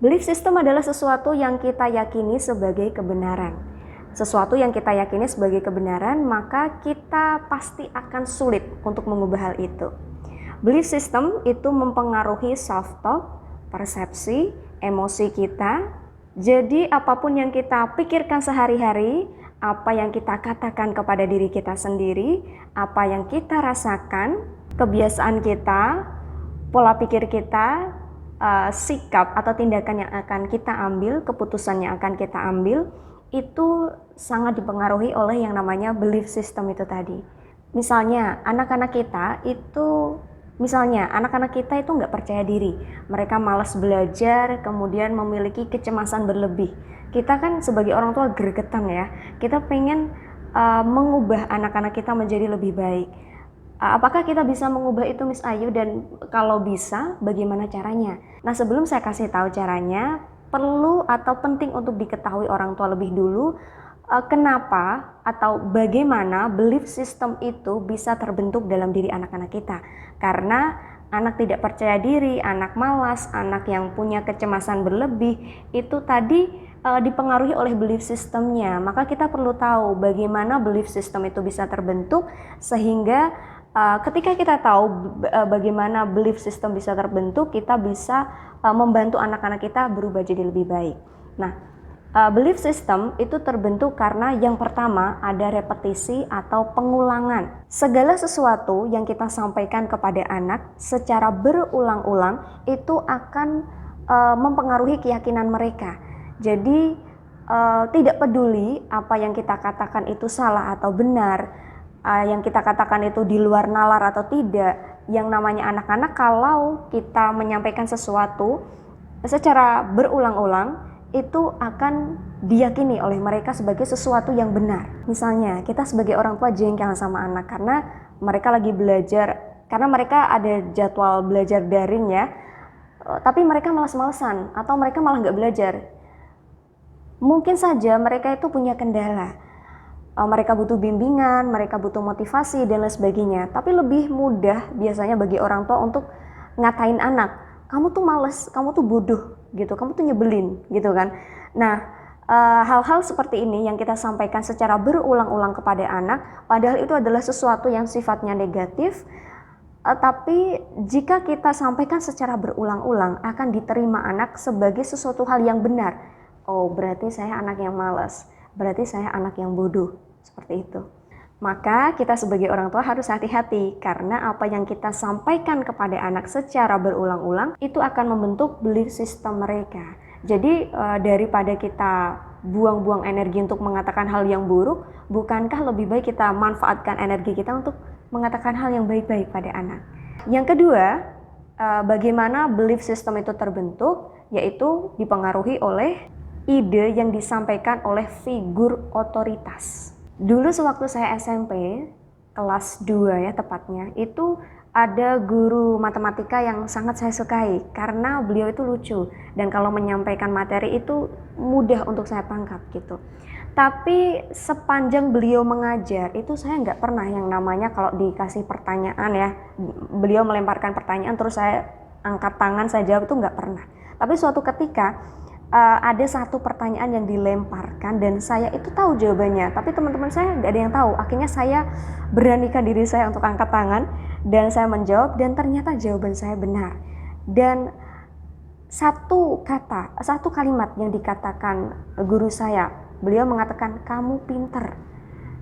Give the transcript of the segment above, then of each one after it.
Belief system adalah sesuatu yang kita yakini sebagai kebenaran. Sesuatu yang kita yakini sebagai kebenaran, maka kita pasti akan sulit untuk mengubah hal itu. Belief system itu mempengaruhi self-talk, persepsi, emosi kita. Jadi apapun yang kita pikirkan sehari-hari, apa yang kita katakan kepada diri kita sendiri, apa yang kita rasakan, kebiasaan kita, pola pikir kita, sikap atau tindakan yang akan kita ambil, keputusan yang akan kita ambil, itu sangat dipengaruhi oleh yang namanya belief system itu tadi. Misalnya anak-anak kita itu nggak percaya diri, mereka malas belajar, kemudian memiliki kecemasan berlebih. Kita kan sebagai orang tua gregetan ya, kita pengen mengubah anak-anak kita menjadi lebih baik. Apakah kita bisa mengubah itu, Miss Ayu? Dan kalau bisa, bagaimana caranya? Nah, sebelum saya kasih tahu caranya, perlu atau penting untuk diketahui orang tua lebih dulu kenapa atau bagaimana belief system itu bisa terbentuk dalam diri anak-anak kita. Karena anak tidak percaya diri, anak malas, anak yang punya kecemasan berlebih, itu tadi dipengaruhi oleh belief systemnya. Maka kita perlu tahu bagaimana belief system itu bisa terbentuk, sehingga ketika kita tahu bagaimana belief system bisa terbentuk, kita bisa membantu anak-anak kita berubah jadi lebih baik. Nah, belief system itu terbentuk karena yang pertama ada repetisi atau pengulangan. Segala sesuatu yang kita sampaikan kepada anak secara berulang-ulang itu akan mempengaruhi keyakinan mereka. Jadi tidak peduli apa yang kita katakan itu salah atau benar, yang kita katakan itu di luar nalar atau tidak, yang namanya anak-anak, kalau kita menyampaikan sesuatu secara berulang-ulang, itu akan diyakini oleh mereka sebagai sesuatu yang benar. Misalnya, kita sebagai orang tua jengkel sama anak karena mereka lagi belajar, karena mereka ada jadwal belajar daring ya, tapi mereka malas-malesan atau mereka malah nggak belajar. Mungkin saja mereka itu punya kendala. Mereka butuh bimbingan, mereka butuh motivasi dan lain sebagainya. Tapi lebih mudah biasanya bagi orang tua untuk ngatain anak, kamu tuh males, kamu tuh bodoh gitu, kamu tuh nyebelin gitu kan. Nah, hal-hal seperti ini yang kita sampaikan secara berulang-ulang kepada anak, padahal itu adalah sesuatu yang sifatnya negatif, tapi jika kita sampaikan secara berulang-ulang akan diterima anak sebagai sesuatu hal yang benar. Oh, berarti saya anak yang malas, berarti saya anak yang bodoh. Seperti itu. Maka kita sebagai orang tua harus hati-hati, karena apa yang kita sampaikan kepada anak secara berulang-ulang itu akan membentuk belief system mereka. Jadi daripada kita buang-buang energi untuk mengatakan hal yang buruk, bukankah lebih baik kita manfaatkan energi kita untuk mengatakan hal yang baik-baik pada anak. Yang kedua, bagaimana belief system itu terbentuk, yaitu dipengaruhi oleh ide yang disampaikan oleh figur otoritas. Dulu sewaktu saya SMP, kelas 2 ya tepatnya, itu ada guru matematika yang sangat saya sukai karena beliau itu lucu dan kalau menyampaikan materi itu mudah untuk saya tangkap gitu. Tapi sepanjang beliau mengajar itu saya nggak pernah yang namanya kalau dikasih pertanyaan ya, beliau melemparkan pertanyaan terus saya angkat tangan saya jawab, itu nggak pernah. Tapi suatu ketika ada satu pertanyaan yang dilemparkan dan saya itu tahu jawabannya, tapi teman-teman saya nggak ada yang tahu. Akhirnya saya beranikan diri saya untuk angkat tangan dan saya menjawab, dan ternyata jawaban saya benar. Dan satu kalimat yang dikatakan guru saya, beliau mengatakan kamu pinter.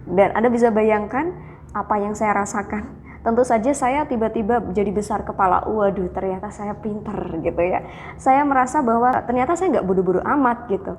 Dan Anda bisa bayangkan apa yang saya rasakan. Tentu saja saya tiba-tiba jadi besar kepala, waduh ternyata saya pinter gitu ya. Saya merasa bahwa ternyata saya nggak bodoh-bodoh amat gitu.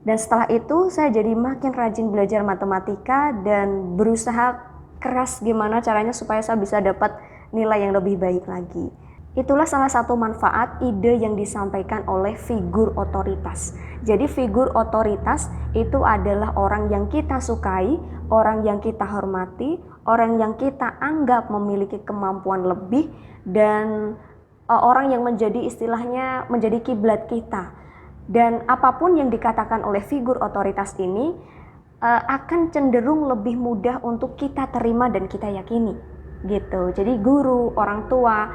Dan setelah itu saya jadi makin rajin belajar matematika dan berusaha keras gimana caranya supaya saya bisa dapat nilai yang lebih baik lagi. Itulah salah satu manfaat ide yang disampaikan oleh figur otoritas. Jadi figur otoritas itu adalah orang yang kita sukai, orang yang kita hormati, orang yang kita anggap memiliki kemampuan lebih, dan orang yang menjadi istilahnya menjadi kiblat kita. Dan apapun yang dikatakan oleh figur otoritas ini akan cenderung lebih mudah untuk kita terima dan kita yakini gitu. Jadi guru, orang tua,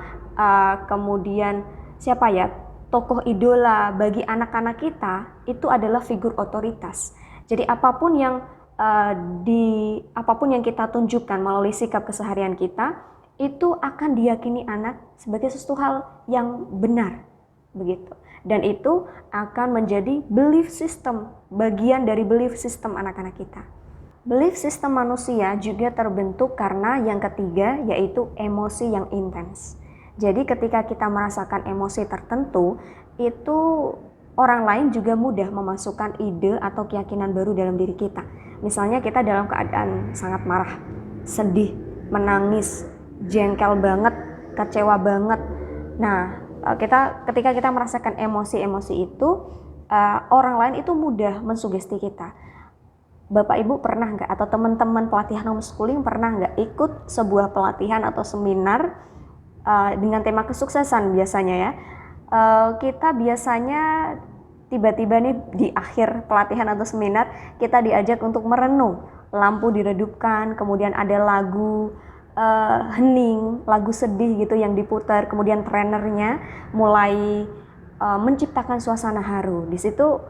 kemudian siapa ya, tokoh idola bagi anak-anak kita itu adalah figur otoritas. Jadi apapun yang kita tunjukkan melalui sikap keseharian kita, itu akan diyakini anak sebagai sesuatu hal yang benar, begitu. Dan itu akan menjadi belief system, bagian dari belief system anak-anak kita. Belief system manusia juga terbentuk karena yang ketiga, yaitu emosi yang intens. Jadi ketika kita merasakan emosi tertentu, itu orang lain juga mudah memasukkan ide atau keyakinan baru dalam diri kita. Misalnya kita dalam keadaan sangat marah, sedih, menangis, jengkel banget, kecewa banget. Nah, ketika kita merasakan emosi-emosi itu, orang lain itu mudah mensugesti kita. Bapak Ibu pernah nggak, atau teman-teman pelatihan homeschooling pernah nggak ikut sebuah pelatihan atau seminar dengan tema kesuksesan biasanya ya? Kita biasanya tiba-tiba nih di akhir pelatihan atau seminar kita diajak untuk merenung, lampu diredupkan, kemudian ada lagu hening, lagu sedih gitu yang diputar, kemudian trenernya mulai menciptakan suasana haru. Di situ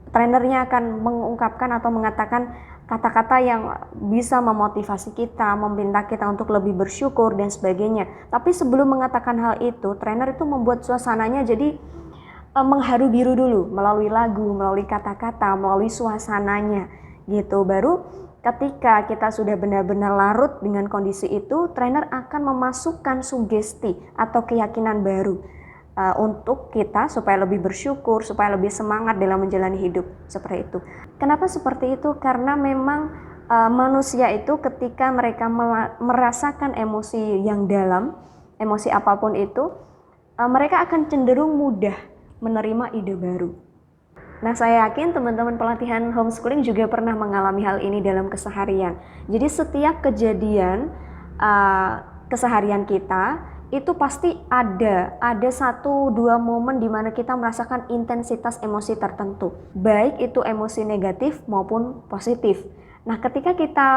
trenernya akan mengungkapkan atau mengatakan kata-kata yang bisa memotivasi kita, meminta kita untuk lebih bersyukur dan sebagainya. Tapi sebelum mengatakan hal itu, trainer itu membuat suasananya jadi mengharu biru dulu, melalui lagu, melalui kata-kata, melalui suasananya gitu. Baru ketika kita sudah benar-benar larut dengan kondisi itu, trainer akan memasukkan sugesti atau keyakinan baru untuk kita supaya lebih bersyukur, supaya lebih semangat dalam menjalani hidup, seperti itu. Kenapa seperti itu? Karena memang manusia itu ketika mereka merasakan emosi yang dalam, emosi apapun itu, mereka akan cenderung mudah menerima ide baru. Nah, saya yakin teman-teman pelatihan homeschooling juga pernah mengalami hal ini dalam keseharian. Jadi setiap kejadian keseharian kita itu pasti ada 1-2 momen di mana kita merasakan intensitas emosi tertentu, baik itu emosi negatif maupun positif. Nah, ketika kita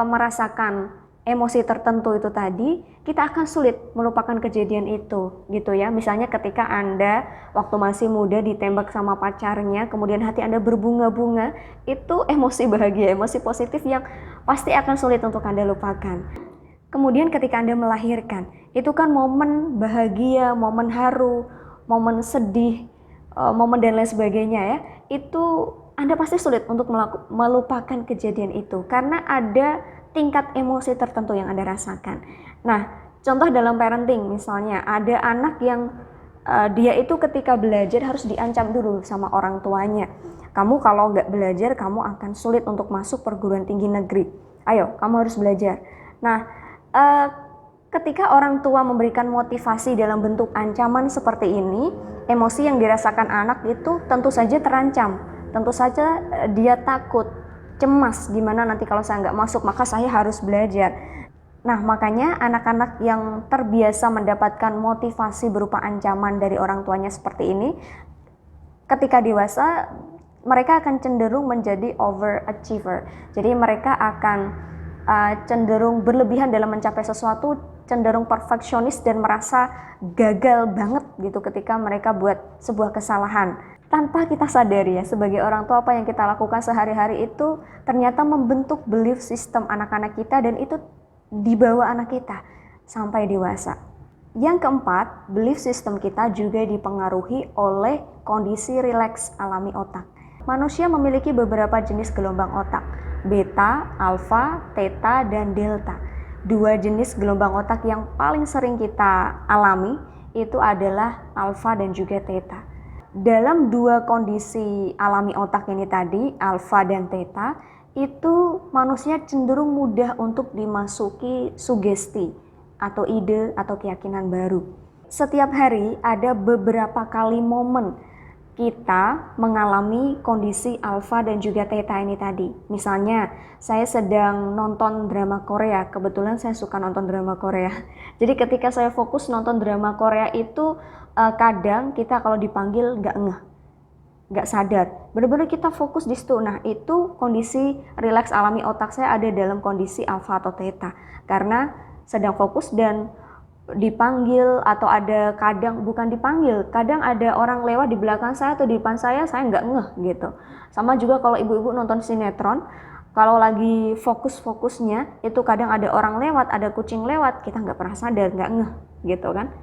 merasakan emosi tertentu itu tadi, kita akan sulit melupakan kejadian itu, gitu ya. Misalnya ketika Anda waktu masih muda ditembak sama pacarnya, kemudian hati Anda berbunga-bunga, itu emosi bahagia, emosi positif yang pasti akan sulit untuk Anda lupakan. Kemudian ketika Anda melahirkan, itu kan momen bahagia, momen haru, momen sedih, momen dan lain sebagainya ya. Itu Anda pasti sulit untuk melupakan kejadian itu karena ada tingkat emosi tertentu yang Anda rasakan. Nah, contoh dalam parenting misalnya, ada anak yang dia itu ketika belajar harus diancam dulu sama orang tuanya. Kamu kalau nggak belajar, kamu akan sulit untuk masuk perguruan tinggi negeri. Ayo, kamu harus belajar. Nah, ketika orang tua memberikan motivasi dalam bentuk ancaman seperti ini, emosi yang dirasakan anak itu tentu saja terancam, tentu saja dia takut, cemas, gimana nanti kalau saya nggak masuk, maka saya harus belajar. Nah, makanya anak-anak yang terbiasa mendapatkan motivasi berupa ancaman dari orang tuanya seperti ini, ketika dewasa mereka akan cenderung menjadi overachiever. Jadi mereka akan cenderung berlebihan dalam mencapai sesuatu, cenderung perfeksionis dan merasa gagal banget gitu ketika mereka buat sebuah kesalahan. Tanpa kita sadari ya, sebagai orang tua apa yang kita lakukan sehari-hari itu ternyata membentuk belief system anak-anak kita dan itu dibawa anak kita sampai dewasa. Yang keempat, belief system kita juga dipengaruhi oleh kondisi rileks alami otak. Manusia memiliki beberapa jenis gelombang otak, beta, alfa, theta, dan delta. 2 jenis gelombang otak yang paling sering kita alami itu adalah alfa dan juga theta. Dalam 2 kondisi alami otak ini tadi, alfa dan theta, itu manusia cenderung mudah untuk dimasuki sugesti atau ide atau keyakinan baru. Setiap hari ada beberapa kali momen kita mengalami kondisi alfa dan juga theta ini tadi. Misalnya, saya sedang nonton drama Korea. Kebetulan saya suka nonton drama Korea. Jadi ketika saya fokus nonton drama Korea itu kadang kita kalau dipanggil nggak ngeh, nggak sadar. Benar-benar kita fokus di situ. Nah, itu kondisi rileks alami otak saya ada dalam kondisi alfa atau theta. Karena sedang fokus dan dipanggil, atau ada kadang bukan dipanggil, kadang ada orang lewat di belakang saya atau di depan saya nggak ngeh gitu. Sama juga kalau ibu-ibu nonton sinetron, kalau lagi fokus-fokusnya itu kadang ada orang lewat, ada kucing lewat, kita nggak pernah sadar, nggak ngeh gitu kan.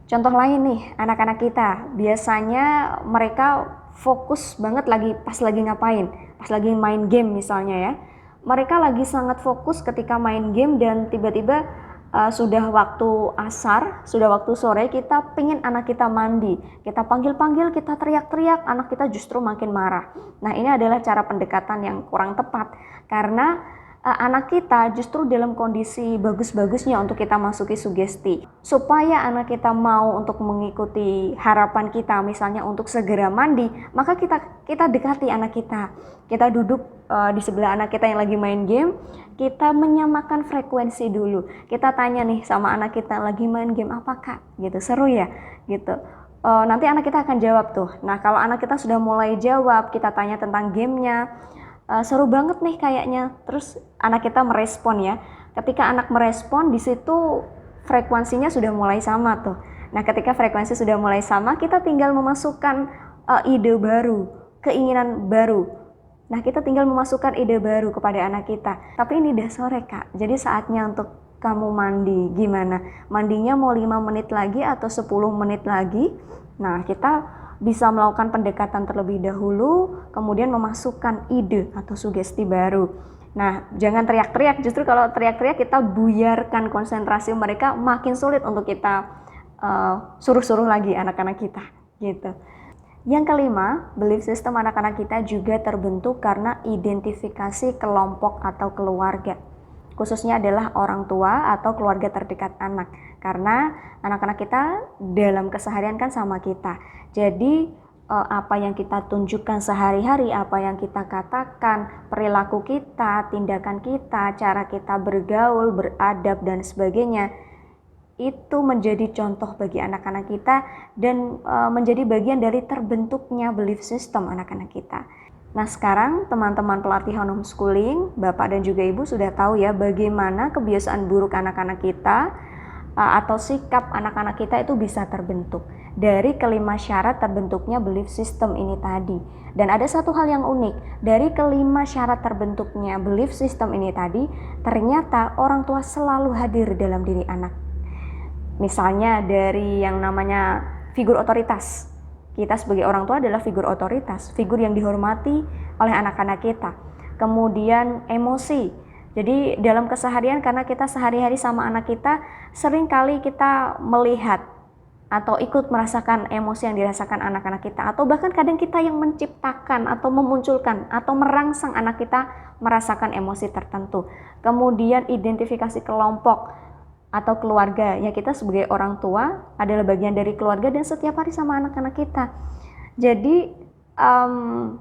Contoh lain nih, anak-anak kita biasanya mereka fokus banget pas lagi ngapain, pas lagi main game misalnya ya. Mereka lagi sangat fokus ketika main game dan tiba-tiba sudah waktu asar, sudah waktu sore, kita pingin anak kita mandi, kita panggil-panggil, kita teriak-teriak, anak kita justru makin marah. Nah, ini adalah cara pendekatan yang kurang tepat, karena anak kita justru dalam kondisi bagus-bagusnya untuk kita masuki sugesti. Supaya anak kita mau untuk mengikuti harapan kita, misalnya untuk segera mandi, maka kita dekati anak kita. Kita duduk di sebelah anak kita yang lagi main game, kita menyamakan frekuensi dulu. Kita tanya nih sama anak kita, lagi main game apa kak? Gitu, seru ya? Gitu. Nanti anak kita akan jawab tuh. Nah, kalau anak kita sudah mulai jawab, kita tanya tentang gamenya, seru banget nih kayaknya. Terus anak kita merespon ya. Ketika anak merespon, di situ frekuensinya sudah mulai sama tuh. Nah, ketika frekuensi sudah mulai sama, kita tinggal memasukkan ide baru, keinginan baru. Nah, kita tinggal memasukkan ide baru kepada anak kita. Tapi ini udah sore kak, jadi saatnya untuk kamu mandi. Gimana? Mandinya mau 5 menit lagi atau 10 menit lagi? Nah, kita bisa melakukan pendekatan terlebih dahulu, kemudian memasukkan ide atau sugesti baru. Nah, jangan teriak-teriak, justru kalau teriak-teriak kita buyarkan konsentrasi mereka, makin sulit untuk kita suruh-suruh lagi anak-anak kita gitu. Yang kelima, belief system anak-anak kita juga terbentuk karena identifikasi kelompok atau keluarga. Khususnya adalah orang tua atau keluarga terdekat anak. Karena anak-anak kita dalam keseharian kan sama kita. Jadi apa yang kita tunjukkan sehari-hari, apa yang kita katakan, perilaku kita, tindakan kita, cara kita bergaul, beradab dan sebagainya, itu menjadi contoh bagi anak-anak kita dan menjadi bagian dari terbentuknya belief system anak-anak kita. Nah, sekarang teman-teman pelatihan homeschooling, Bapak dan juga Ibu sudah tahu ya bagaimana kebiasaan buruk anak-anak kita atau sikap anak-anak kita itu bisa terbentuk dari kelima syarat terbentuknya belief system ini tadi. Dan ada satu hal yang unik, dari kelima syarat terbentuknya belief system ini tadi, ternyata orang tua selalu hadir dalam diri anak. Misalnya dari yang namanya figur otoritas. Kita sebagai orang tua adalah figur otoritas, figur yang dihormati oleh anak-anak kita. Kemudian emosi. Jadi dalam keseharian, karena kita sehari-hari sama anak kita, seringkali kita melihat atau ikut merasakan emosi yang dirasakan anak-anak kita, atau bahkan kadang kita yang menciptakan atau memunculkan atau merangsang anak kita merasakan emosi tertentu. Kemudian identifikasi kelompok atau keluarga, ya kita sebagai orang tua adalah bagian dari keluarga dan setiap hari sama anak-anak kita. Jadi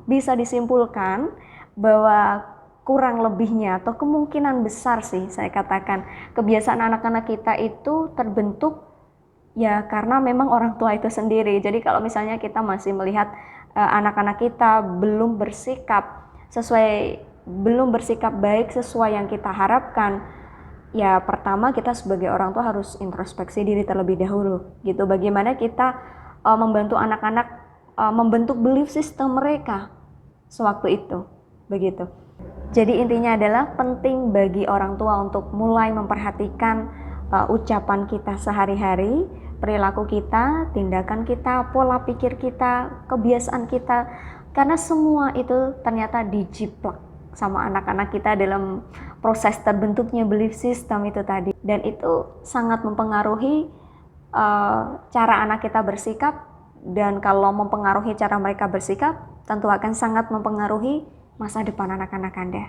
bisa disimpulkan bahwa kurang lebihnya atau kemungkinan besar sih saya katakan kebiasaan anak-anak kita itu terbentuk ya karena memang orang tua itu sendiri. Jadi kalau misalnya kita masih melihat anak-anak kita belum bersikap baik sesuai yang kita harapkan, ya pertama kita sebagai orang tua harus introspeksi diri terlebih dahulu gitu. Bagaimana kita membantu anak-anak membentuk belief system mereka sewaktu itu begitu. Jadi intinya adalah penting bagi orang tua untuk mulai memperhatikan ucapan kita sehari-hari, perilaku kita, tindakan kita, pola pikir kita, kebiasaan kita, karena semua itu ternyata dijiplak sama anak-anak kita dalam proses terbentuknya belief system itu tadi. Dan itu sangat mempengaruhi cara anak kita bersikap, dan kalau mempengaruhi cara mereka bersikap, tentu akan sangat mempengaruhi masa depan anak-anak Anda.